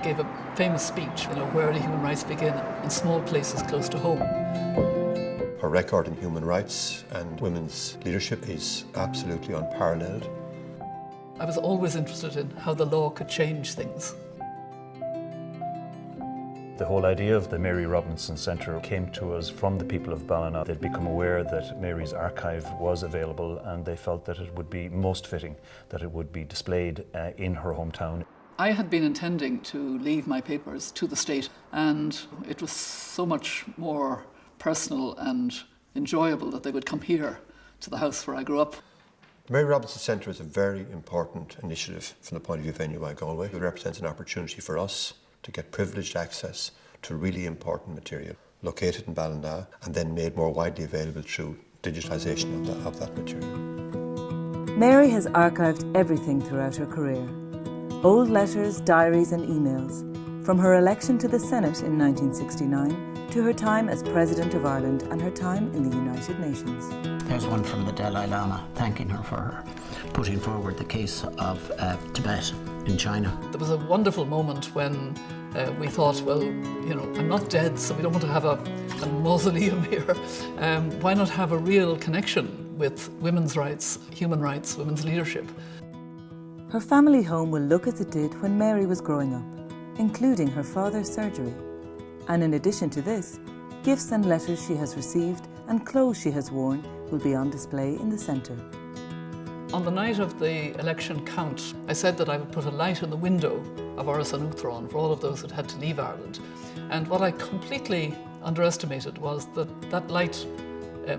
gave a famous speech, where do human rights begin? In small places close to home. Her record in human rights and women's leadership is absolutely unparalleled. I was always interested in how the law could change things. The whole idea of the Mary Robinson Centre came to us from the people of Ballina. They'd become aware that Mary's archive was available, and they felt that it would be most fitting that it would be displayed in her hometown. I had been intending to leave my papers to the state, and it was so much more personal and enjoyable that they would come here to the house where I grew up. The Mary Robinson Centre is a very important initiative from the point of view of NUI Galway. It represents an opportunity for us to get privileged access to really important material located in Ballina and then made more widely available through digitisation of that material. Mary has archived everything throughout her career. Old letters, diaries and emails, from her election to the Senate in 1969 to her time as President of Ireland and her time in the United Nations. There's one from the Dalai Lama thanking her for putting forward the case of Tibet in China. There was a wonderful moment when we thought, well, I'm not dead, so we don't want to have a mausoleum here. Why not have a real connection with women's rights, human rights, women's leadership? Her family home will look as it did when Mary was growing up, including her father's surgery. And in addition to this, gifts and letters she has received and clothes she has worn will be on display in the centre. On the night of the election count, I said that I would put a light in the window of Áras and Uachtaráin for all of those that had to leave Ireland. And what I completely underestimated was that that light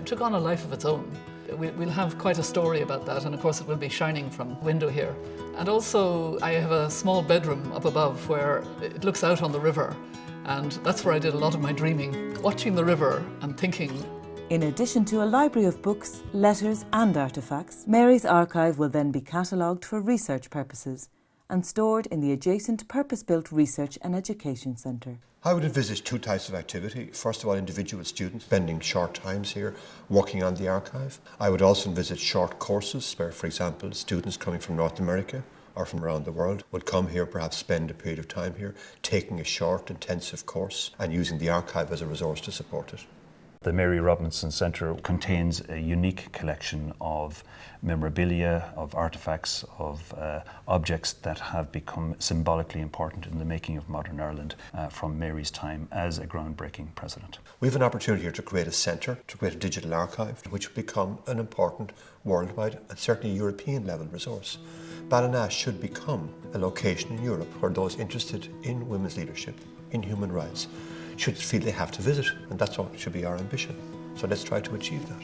took on a life of its own. We'll have quite a story about that, and of course it will be shining from the window here. And also I have a small bedroom up above where it looks out on the river, and that's where I did a lot of my dreaming, watching the river and thinking. In addition to a library of books, letters and artefacts, Mary's archive will then be catalogued for research purposes and stored in the adjacent purpose-built Research and Education Centre. I would envisage two types of activity. First of all, individual students spending short times here working on the archive. I would also envisage short courses where, for example, students coming from North America or from around the world would come here, perhaps spend a period of time here, taking a short, intensive course and using the archive as a resource to support it. The Mary Robinson Centre contains a unique collection of memorabilia, of artefacts, of objects that have become symbolically important in the making of modern Ireland from Mary's time as a groundbreaking president. We have an opportunity here to create a centre, to create a digital archive, which will become an important worldwide and certainly European level resource. Ballina should become a location in Europe where those interested in women's leadership, in human rights, should feel they have to visit, and that's what should be our ambition. So let's try to achieve that.